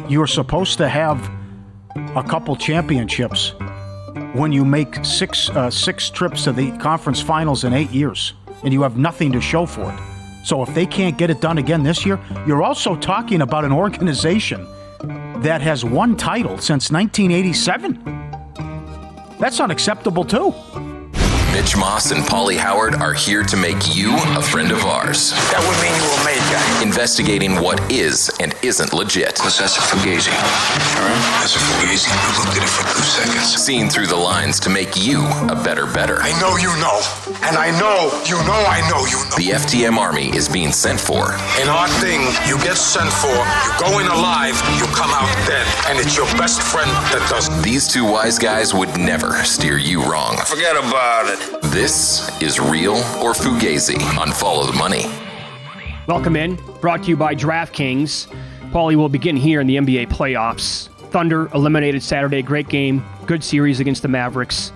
you're supposed to have a couple championships when you make six trips to the conference finals in 8 years, and you have nothing to show for it. So if they can't get it done again this year, you're also talking about an organization that has won title since 1987. That's unacceptable, too. Mitch Moss and Paulie Howard are here to make you a friend of ours. That would mean you were made guy. Investigating what is and isn't legit. That's a Fugazi. All right? That's a Fugazi. I looked at it for 2 seconds. Seeing through the lines to make you a better. I know you know. And I know you know I know you know. The FTM Army is being sent for. In our thing, you get sent for, you go in alive, you come out dead. And it's your best friend that does it. These two wise guys would never steer you wrong. Forget about it. This is Real or Fugazi on Follow the Money. Welcome in. Brought to you by DraftKings. Paulie will begin here in the NBA playoffs. Thunder eliminated Saturday. Great game. Good series against the Mavericks.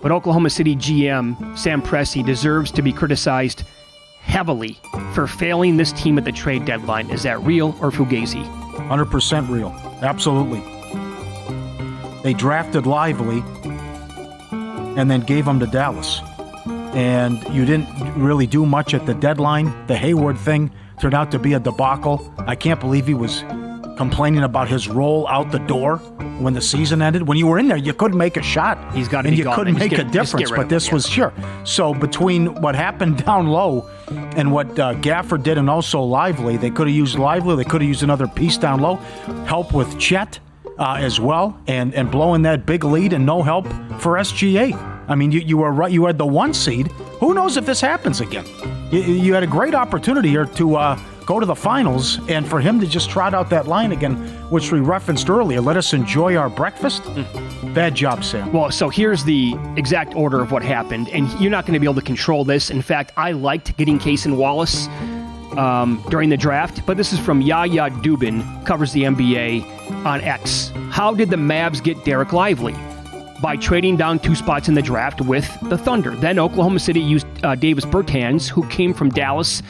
But Oklahoma City GM Sam Presti deserves to be criticized heavily for failing this team at the trade deadline. Is that real or Fugazi? 100% real. Absolutely. They drafted Lively and then gave him to Dallas. And you didn't really do much at the deadline. The Hayward thing turned out to be a debacle. I can't believe he was complaining about his role out the door when the season ended. When you were in there, you couldn't make a shot. He's got to and be you gone. couldn't make a difference, but this was sure. So between what happened down low and what Gafford did and also Lively, they could have used Lively. They could have used another piece down low. Help with Chet as well, and blowing that big lead and no help for SGA. I mean, you were right. You had the 1 seed. Who knows if this happens again? You had a great opportunity here to go to the finals, and for him to just trot out that line again, which we referenced earlier, let us enjoy our breakfast. Bad job, Sam. Well, so here's the exact order of what happened, and you're not going to be able to control this. In fact, I liked getting Cason Wallace during the draft, but this is from Yaya Dubin, covers the NBA on X. How did the Mavs get Derek Lively? By trading down 2 spots in the draft with the Thunder. Then Oklahoma City used Davis Bertans, who came from Dallas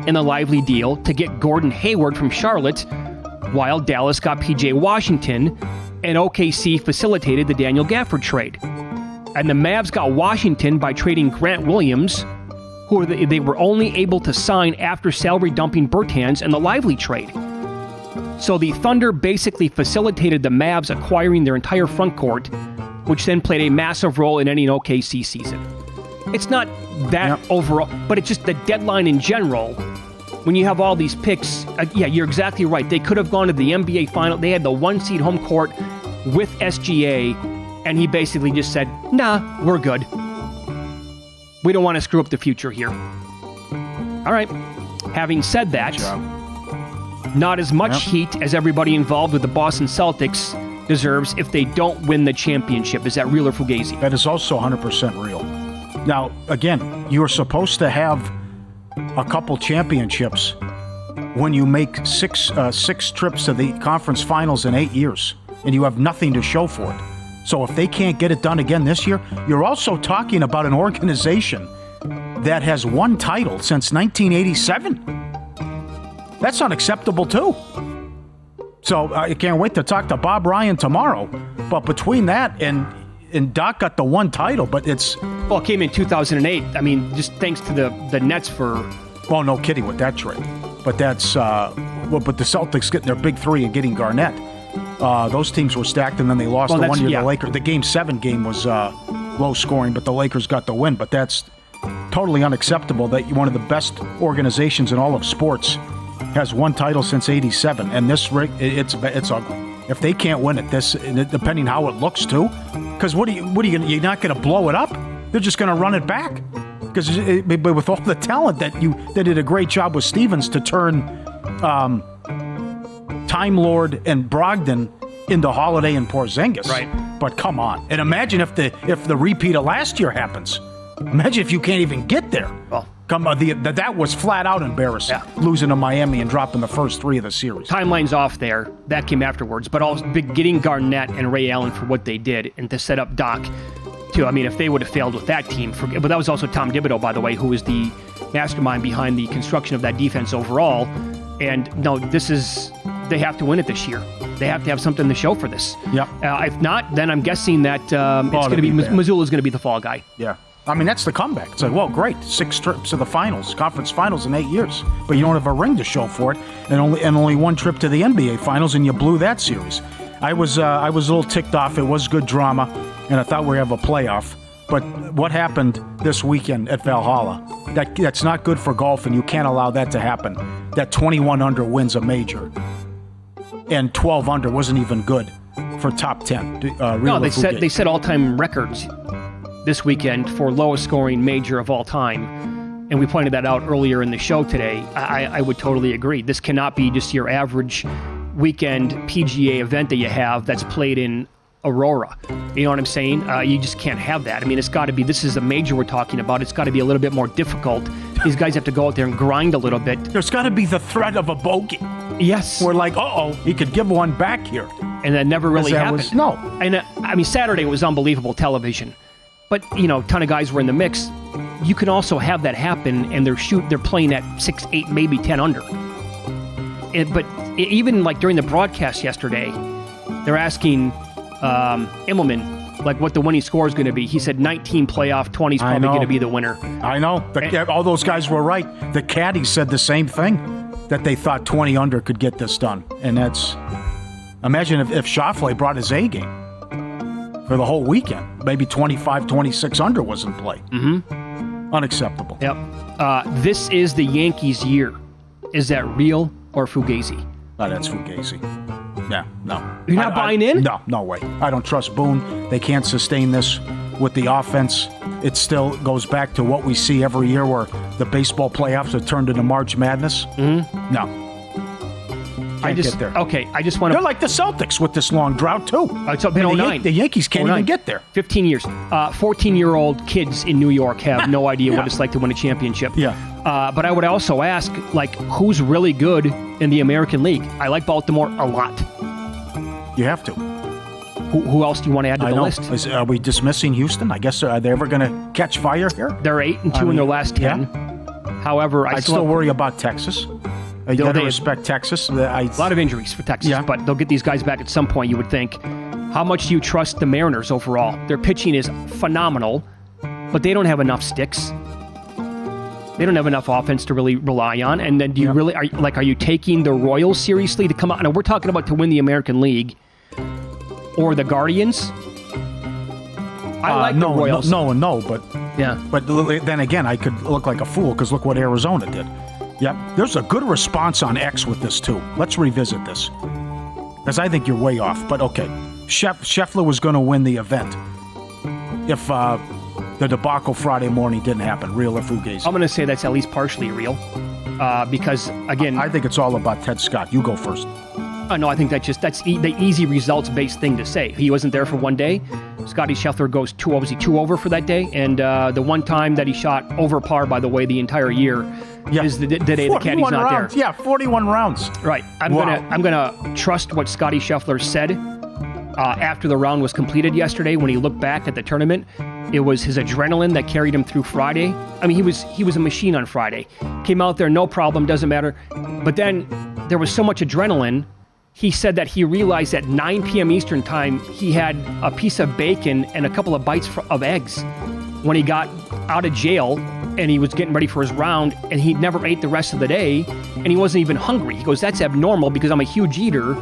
in the Lively deal, to get Gordon Hayward from Charlotte, while Dallas got P.J. Washington, and OKC facilitated the Daniel Gafford trade. And the Mavs got Washington by trading Grant Williams, who they were only able to sign after salary dumping Bertans in the Lively trade. So the Thunder basically facilitated the Mavs acquiring their entire front court, which then played a massive role in any OKC season. It's not that overall, but it's just the deadline in general. When you have all these picks, yeah, you're exactly right. They could have gone to the NBA final. They had the 1 seed home court with SGA, and he basically just said, nah, we're good. We don't want to screw up the future here. All right. Having said that, not as much heat as everybody involved with the Boston Celtics deserves if they don't win the championship. Is that real or Fugazi? That is also 100% real. Now, again, you're supposed to have a couple championships when you make six trips to the conference finals in 8 years, and you have nothing to show for it. So if they can't get it done again this year, you're also talking about an organization that has won title since 1987. That's unacceptable, too. So I can't wait to talk to Bob Ryan tomorrow. But between that and Doc got the 1 title, but it's... Well, it came in 2008. I mean, just thanks to the Nets for... Well, no kidding with that trade. But that's... but the Celtics getting their big 3 and getting Garnett. Those teams were stacked, and then they lost the 1 year. The Lakers. The Game 7 game was low scoring, but the Lakers got the win. But that's totally unacceptable that one of the best organizations in all of sports has 1 title since '87, and this it's ugly. If they can't win it, depending how it looks too, because what are you you're not going to blow it up? They're just going to run it back, because with all the talent they did a great job with Stevens to turn Time Lord and Brogdon into Holiday and Porzingis. Right. But come on, and imagine if the repeat of last year happens. Imagine if you can't even get there. Well. That was flat out embarrassing, losing to Miami and dropping the first 3 of the series. Timeline's off there. That came afterwards. But also getting Garnett and Ray Allen for what they did and to set up Doc, too. I mean, if they would have failed with that team. But that was also Tom Thibodeau, by the way, who was the mastermind behind the construction of that defense overall. And no, this is they have to win it this year. They have to have something to show for this. Yep. If not, then I'm guessing that it's going to be Missoula's going to be the fall guy. Yeah. I mean, that's the comeback. It's like, well, great, 6 trips to the finals, conference finals in 8 years, but you don't have a ring to show for it, and only 1 trip to the NBA finals, and you blew that series. I was a little ticked off. It was good drama, and I thought we would have a playoff. But what happened this weekend at Valhalla? That's not good for golf, and you can't allow that to happen. That 21 under wins a major, and 12 under wasn't even good for top 10. No, they set all-time records this weekend for lowest scoring major of all time, and we pointed that out earlier in the show today. I would totally agree. This cannot be just your average weekend PGA event that you have that's played in Aurora. You know what I'm saying? You just can't have that. I mean, it's got to be, this is a major we're talking about. It's got to be a little bit more difficult. These guys have to go out there and grind a little bit. There's got to be the threat of a bogey. Yes. We're like, he could give one back here. And that never really happened. No. And I mean, Saturday was unbelievable television. But, a ton of guys were in the mix. You can also have that happen, and they're playing at 6, 8, maybe 10 under. But even like during the broadcast yesterday, they're asking Immelman like what the winning score is going to be. He said 19 playoff, 20 is probably going to be the winner. I know. All those guys were right. The caddies said the same thing, that they thought 20 under could get this done. And that's, imagine if Schauffele brought his A game for the whole weekend. Maybe 25, 26 under was in play. Mm-hmm. Unacceptable. Yep. This is the Yankees' year. Is that real or Fugazi? Oh, that's Fugazi. Yeah, no. You're not buying in? No way. I don't trust Boone. They can't sustain this with the offense. It still goes back to what we see every year where the baseball playoffs are turned into March Madness. Mm-hmm. No. Can't get there. Okay, I just want to... They're like the Celtics with this long drought, too. It's been 09. The Yankees can't even get there. 15 years. 14-year-old kids in New York have no idea what it's like to win a championship. Yeah. But I would also ask, who's really good in the American League? I like Baltimore a lot. You have to. Who else do you want to add to the list? Are we dismissing Houston? I guess, are they ever going to catch fire here? They're 8-2 in their last 10. Yeah. However, I still worry about Texas. You got to respect Texas. A lot of injuries for Texas, but they'll get these guys back at some point, you would think. How much do you trust the Mariners overall? Their pitching is phenomenal, but they don't have enough sticks. They don't have enough offense to really rely on. And then do you really, are you taking the Royals seriously to come out? Now, we're talking about to win the American League or the Guardians. I like the Royals. No, but then again, I could look like a fool because look what Arizona did. Yeah, there's a good response on X with this, too. Let's revisit this. Because I think you're way off, but okay. Scheffler was going to win the event if the debacle Friday morning didn't happen, real or Fugazi. I'm going to say that's at least partially real because, again... I think it's all about Ted Scott. You go first. No, I think that's the easy results-based thing to say. He wasn't there for one day. Scotty Scheffler goes 2 over for that day, and the one time that he shot over par, by the way, the entire year is the day the caddy's not rounds. there. Yeah, 41 rounds. Right. I'm gonna trust what Scotty Scheffler said after the round was completed yesterday. When he looked back at the tournament, it was his adrenaline that carried him through Friday. I mean, he was a machine on Friday. Came out there, no problem, doesn't matter. But then there was so much adrenaline. He said that he realized at 9 p.m. Eastern time, he had a piece of bacon and a couple of bites of eggs when he got out of jail and he was getting ready for his round, and he never ate the rest of the day, and he wasn't even hungry. He goes, that's abnormal because I'm a huge eater.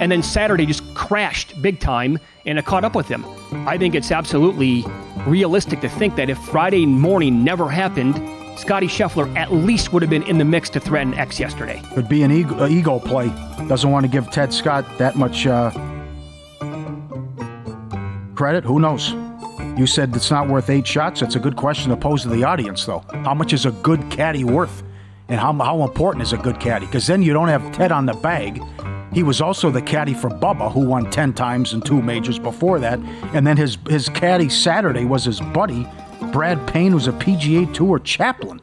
And then Saturday just crashed big time, and it caught up with him. I think it's absolutely realistic to think that if Friday morning never happened, Scotty Scheffler at least would have been in the mix to threaten X yesterday. Could be an ego play. Doesn't want to give Ted Scott that much credit. Who knows? You said it's not worth 8 shots. That's a good question to pose to the audience, though. How much is a good caddy worth? And how important is a good caddy? Because then you don't have Ted on the bag. He was also the caddy for Bubba, who won 10 times in 2 majors before that. And then his caddy Saturday was his buddy, Brad Payne, who's a PGA Tour chaplain.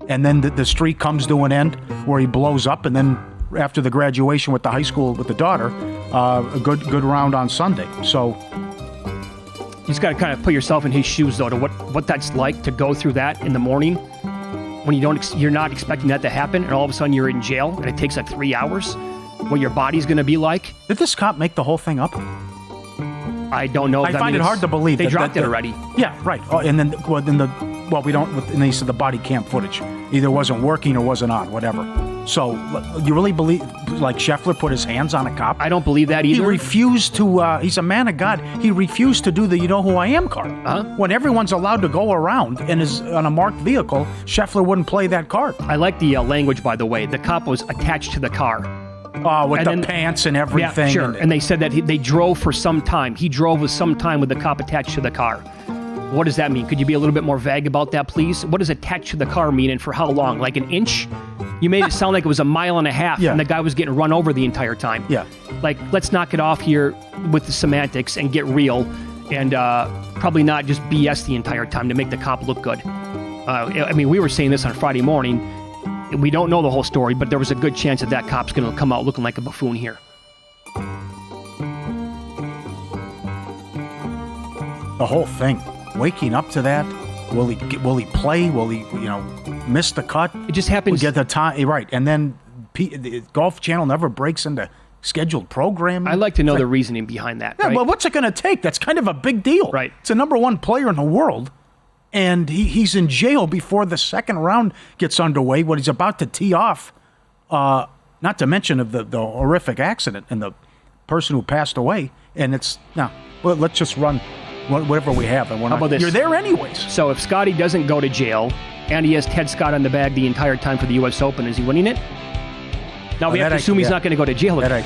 And then the streak comes to an end where he blows up, and then after the graduation with the high school with the daughter, a good round on Sunday. So you just got to kind of put yourself in his shoes, though, to what that's like to go through that in the morning when you're not expecting that to happen, and all of a sudden you're in jail and it takes like 3 hours. what your body's going to be like. Did this cop make the whole thing up? I don't know. I find it hard to believe they dropped it already. Yeah, right. Oh, and then we don't. And then he said the body cam footage either wasn't working or wasn't on, whatever. So you really believe like Scheffler put his hands on a cop? I don't believe that either. He refused to. He's a man of God. He refused to do the "You Know Who I Am" card. When everyone's allowed to go around and is on a marked vehicle, Scheffler wouldn't play that card. I like the language, by the way. The cop was attached to the car. With the pants and everything. Yeah, sure. And they said that they drove for some time. He drove with some time with the cop attached to the car. What does that mean? Could you be a little bit more vague about that, please? What does attached to the car mean and for how long? Like an inch? You made it sound like it was a mile and a half and the guy was getting run over the entire time. Yeah. Like, let's knock it off here with the semantics and get real and probably not just BS the entire time to make the cop look good. I mean, we were saying this on Friday morning. We don't know the whole story, but there was a good chance that cop's going to come out looking like a buffoon here. The whole thing. Waking up to that. Will he play? Will he, miss the cut? It just happens. We get the time right, and then the Golf Channel never breaks into scheduled programming. I'd like to know the reasoning behind that. Yeah, right? well, what's it going to take? That's kind of a big deal. Right. It's a #1 player in the world. And he's in jail before the second round gets underway when he's about to tee off, not to mention of the horrific accident and the person who passed away. And let's just run whatever we have. And How about this? You're there anyways. So if Scotty doesn't go to jail and he has Ted Scott on the bag the entire time for the U.S. Open, is he winning it? Now we have to assume he's not going to go to jail again.